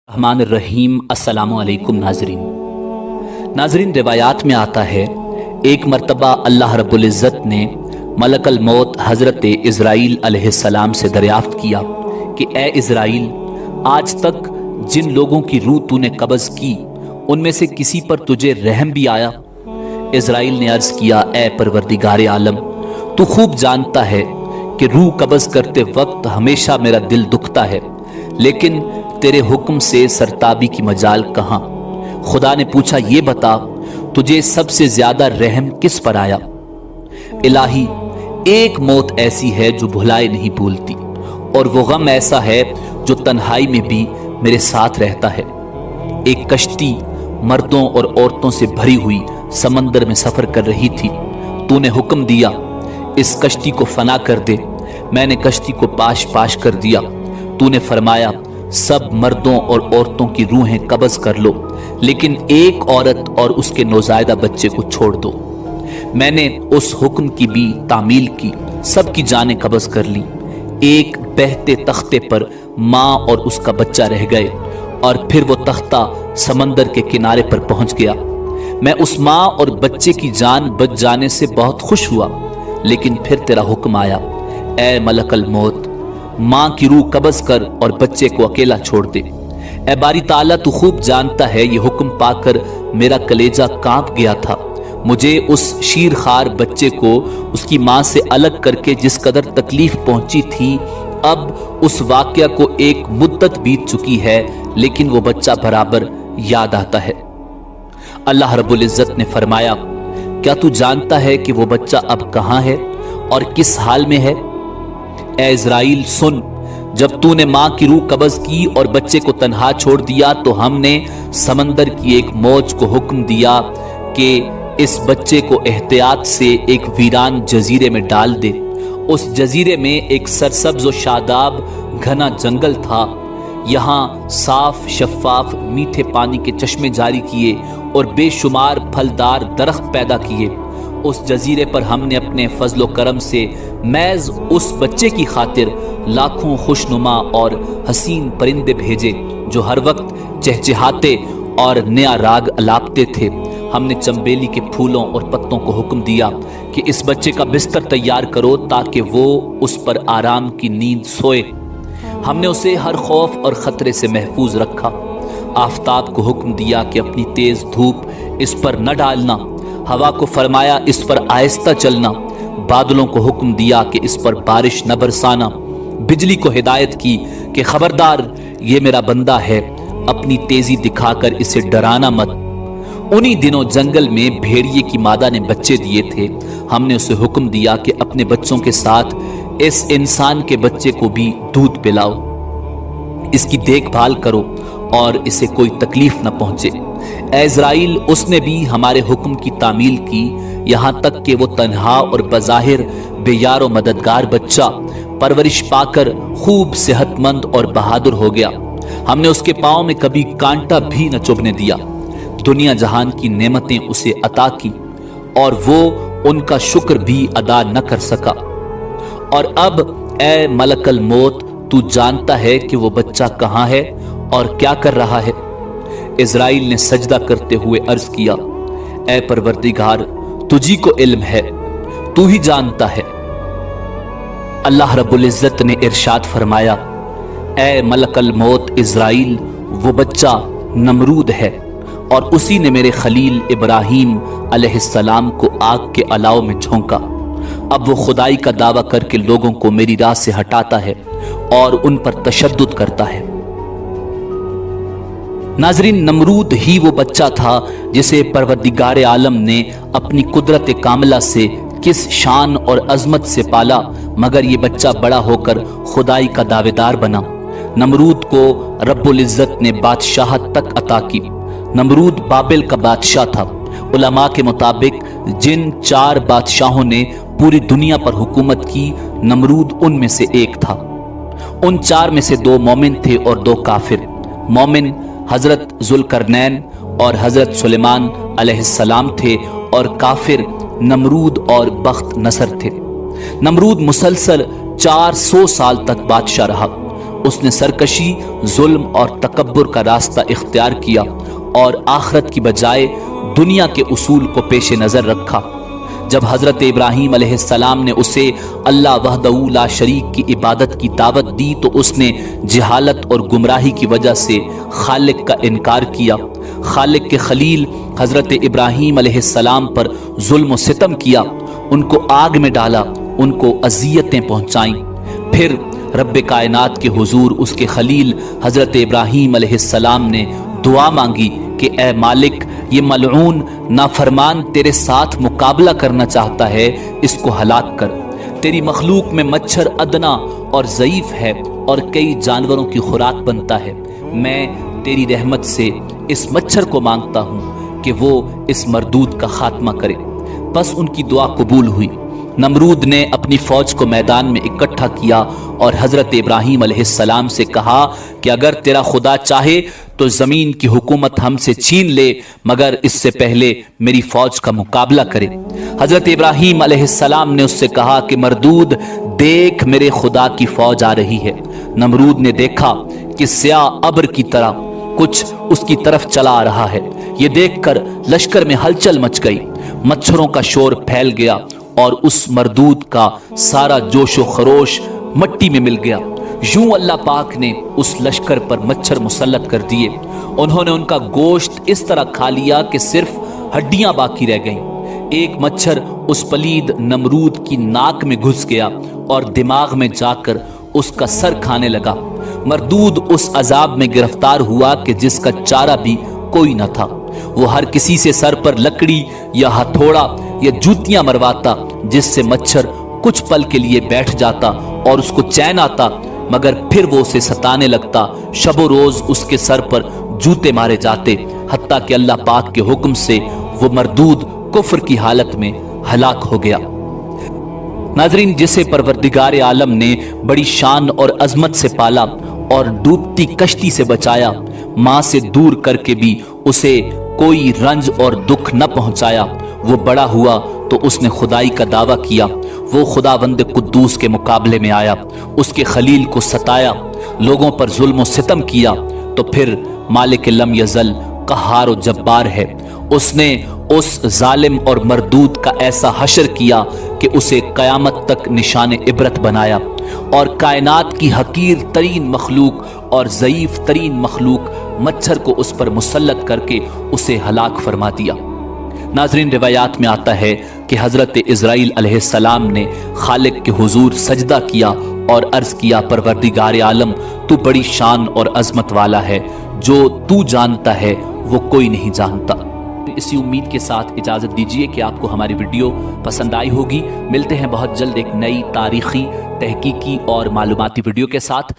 रहमान रहीम। अस्सलामु अलैकुम नाजरीन, रिवायात में आता है एक मर्तबा अल्लाह रब्बुल इज़्ज़त ने मलकल मौत हज़रत इज़राइल अलैहिस्सलाम से दरियाफ्त किया कि ए इज़राइल, आज तक जिन लोगों की रूह तूने कब्ज़ की उनमें से किसी पर तुझे रहम भी आया? इज़राइल ने अर्ज़ किया, ए परवरदिगार आलम, तू खूब जानता है कि रूह कब्ज़ करते वक्त हमेशा मेरा दिल दुखता है, लेकिन तेरे हुक्म से सरताबी की मजाल कहाँ? खुदा ने पूछा, ये बता तुझे सबसे ज्यादा रहम किस पर आया? इलाही, एक मौत ऐसी है जो भुलाए नहीं भूलती, और वो गम ऐसा है जो तन्हाई में भी मेरे साथ रहता है। एक कश्ती मर्दों और औरतों से भरी हुई समंदर में सफर कर रही थी। तूने हुक्म दिया, इस कश्ती को फना कर दे। मैंने कश्ती को पाश पाश कर दिया। तूने फरमाया, सब मर्दों और औरतों की रूहें कब्ज़ कर लो, लेकिन एक औरत और उसके नौज़ायदा बच्चे को छोड़ दो। मैंने उस हुक्म की भी तामील की, सबकी जानें कब्ज़ कर ली। एक बहते तख्ते पर माँ और उसका बच्चा रह गए, और फिर वो तख्ता समंदर के किनारे पर पहुंच गया। मैं उस माँ और बच्चे की जान बच जाने से बहुत खुश हुआ, लेकिन फिर तेरा हुक्म आया, ए मलकल मौत, माँ की रूह कब्ज़ कर और बच्चे को अकेला छोड़ दे। ए बारी ताला, तू खूब जानता है ये हुक्म पाकर मेरा कलेजा कांप गया था। मुझे उस शीरखार बच्चे को उसकी माँ से अलग करके जिस कदर तकलीफ पहुंची थी, अब उस वाकया को एक मुद्दत बीत चुकी है, लेकिन वो बच्चा बराबर याद आता है। अल्लाह रब्बुल इज़्ज़त ने फरमाया, क्या तू जानता है कि वो बच्चा अब कहाँ है और किस हाल में है? ए इज़राइल, सुन, जब तूने माँ की रूह कब्ज़ की और बच्चे को तन्हा छोड़ दिया, तो हमने समंदर की एक मौज को हुक्म दिया कि इस बच्चे को एहतियात से एक वीरान जजीरे में डाल दे। उस जजीरे में एक सरसब्ज़ व शादाब घना जंगल था। यहाँ साफ शफाफ मीठे पानी के चश्मे जारी किए और बेशुमार फलदार दरख्त पैदा किए। उस जजीरे पर हमने अपने फजलो करम से मैज़ उस बच्चे की खातिर लाखों खुशनुमा और हसीन परिंदे भेजे, जो हर वक्त चहचहाते और नया राग अलापते थे। हमने चंबेली के फूलों और पत्तों को हुक्म दिया कि इस बच्चे का बिस्तर तैयार करो ताकि वो उस पर आराम की नींद सोए। हमने उसे हर खौफ और खतरे से महफूज रखा। आफताब को हुक्म दिया कि अपनी तेज धूप इस पर न डालना। हवा को फरमाया, इस पर आहिस्ता चलना। बादलों को हुक्म दिया कि इस पर बारिश न बरसाना। बिजली को हिदायत की कि खबरदार, ये मेरा बंदा है, अपनी तेजी दिखाकर इसे डराना मत। उन्हीं दिनों जंगल में भेड़िए की मादा ने बच्चे दिए थे। हमने उसे हुक्म दिया कि अपने बच्चों के साथ इस इंसान के बच्चे को भी दूध पिलाओ, इसकी देखभाल करो और इसे कोई तकलीफ न पहुंचे। ए इज़राइल, उसने भी हमारे हुक्म की तामील की, यहाँ तक कि वो तन्हा और बज़ाहिर बेयार व मददगार बच्चा परवरिश पाकर खूब सेहतमंद और बहादुर हो गया। हमने उसके पाँव में कभी कांटा भी न चुभने दिया। दुनिया जहान की नेमतें उसे अता की और वो उनका शुक्र भी अदा न कर सका। और अब ए मलकल मौत, तू जानता है कि वो बच्चा कहाँ है और क्या कर रहा है? इज़राइल ने सजदा करते हुए अर्ज किया, ए परवरदिगार, तुझी को इल्म है, तू ही जानता है। अल्लाह रब्बुल इज़्ज़त ने इरशाद फरमाया, ए मलकल मौत इज़राइल, वो बच्चा नमरूद है और उसी ने मेरे खलील इब्राहीम अलैहिस्सलाम को आग के अलाव में झोंका। अब वो खुदाई का दावा करके लोगों को मेरी राह से हटाता है और उन पर तशद्दुद करता है। नाजरीन, नमरूद ही वो बच्चा था जिसे परवरदिगार आलम ने अपनी कुदरत कामिला से किस शान और अजमत से पाला, मगर ये बच्चा बड़ा होकर खुदाई का दावेदार बना। नमरूद को रब्बुल इज़्ज़त ने बादशाहत तक अता की। नमरूद बाबिल का बादशाह था। उलमा के मुताबिक जिन 4 बादशाहों ने पूरी दुनिया पर हुकूमत की, नमरूद उनमें से एक था। उन 4 में से 2 मोमिन थे और 2 काफिर। मोमिन हजरत जुल्करनैन और हजरत सुलेमान अलैहिस्सलाम थे, और काफिर नमरूद और बख्त नसर थे। नमरूद मुसलसल 400 साल तक बादशाह रहा। اس نے سرکشی، ظلم اور تکبر کا راستہ اختیار کیا اور آخرت کی بجائے دنیا کے اصول کو پیش نظر رکھا۔ جب حضرت ابراہیم علیہ السلام نے اسے اللہ وحدہ لا شریک کی عبادت کی دعوت دی تو اس نے جہالت اور گمراہی کی وجہ سے خالق کا انکار کیا۔ خالق کے خلیل حضرت ابراہیم علیہ السلام پر ظلم و ستم کیا، ان کو آگ میں ڈالا، ان کو اذیتیں پہنچائیں۔ پھر رب کائنات کے حضور اس کے خلیل حضرت ابراہیم علیہ السلام نے دعا مانگی کہ اے مالک، یہ ملعون نافرمان تیرے ساتھ مقابلہ کرنا چاہتا ہے، اس کو ہلاک کر۔ تیری مخلوق میں مچھر ادنا اور ضعیف ہے اور کئی جانوروں کی خوراک بنتا ہے، میں تیری رحمت سے اس مچھر کو مانگتا ہوں کہ وہ اس مردود کا خاتمہ کرے۔ بس ان کی دعا قبول ہوئی۔ نمرود نے اپنی فوج کو میدان میں اکٹھا کیا اور حضرت ابراہیم علیہ السلام سے کہا کہ اگر تیرا خدا چاہے تو زمین کی حکومت ہم سے چھین لے، مگر اس سے پہلے میری فوج کا مقابلہ کرے۔ حضرت ابراہیم علیہ السلام نے اس سے کہا کہ مردود، دیکھ میرے خدا کی فوج آ رہی ہے۔ نمرود نے دیکھا کہ سیاہ ابر کی طرح کچھ اس کی طرف چلا آ رہا ہے۔ یہ دیکھ کر لشکر میں ہلچل مچ گئی، مچھروں کا شور پھیل گیا اور اس مردود کا سارا جوش و خروش مٹی میں مل گیا۔ یوں اللہ پاک نے اس لشکر پر مچھر مسلط کر دیے، انہوں نے ان کا گوشت اس طرح کھا لیا کہ صرف ہڈیاں باقی رہ گئیں۔ ایک مچھر اس پلید نمرود کی ناک میں گھس گیا اور دماغ میں جا کر اس کا سر کھانے لگا۔ مردود اس عذاب میں گرفتار ہوا کہ جس کا چارہ بھی کوئی نہ تھا۔ وہ ہر کسی سے سر پر لکڑی یا ہتھوڑا یا جوتیاں مرواتا، جس سے مچھر کچھ پل کے لیے بیٹھ جاتا اور اس کو چین آتا، مگر پھر وہ اسے ستانے لگتا۔ شب و روز اس کے سر پر جوتے مارے جاتے، حتیٰ کہ اللہ پاک کے حکم سے وہ مردود کفر کی حالت میں ہلاک ہو گیا۔ ناظرین، جسے پروردگار عالم نے بڑی شان اور عظمت سے پالا اور ڈوبتی کشتی سے بچایا، ماں سے دور کر کے بھی اسے کوئی رنج اور دکھ نہ پہنچایا، وہ بڑا ہوا تو اس نے خدائی کا دعویٰ کیا۔ وہ خداوند قدوس کے مقابلے میں آیا، اس کے خلیل کو ستایا، لوگوں پر ظلم و ستم کیا، تو پھر مالک لم یزل قہار و جبار ہے۔ اس نے اس ظالم اور مردود کا ایسا حشر کیا کہ اسے قیامت تک نشان عبرت بنایا، اور کائنات کی حقیر ترین مخلوق اور ضعیف ترین مخلوق مچھر کو اس پر مسلط کر کے اسے ہلاک فرما دیا۔ ناظرین، روایات میں آتا ہے کہ حضرت اسرائیل علیہ السلام نے خالق کے حضور سجدہ کیا اور عرض کیا، پروردگار عالم، تو بڑی شان اور عظمت والا ہے، جو تو جانتا ہے وہ کوئی نہیں جانتا۔ اسی امید کے ساتھ اجازت دیجیے کہ آپ کو ہماری ویڈیو پسند آئی ہوگی۔ ملتے ہیں بہت جلد ایک نئی تاریخی، تحقیقی اور معلوماتی ویڈیو کے ساتھ۔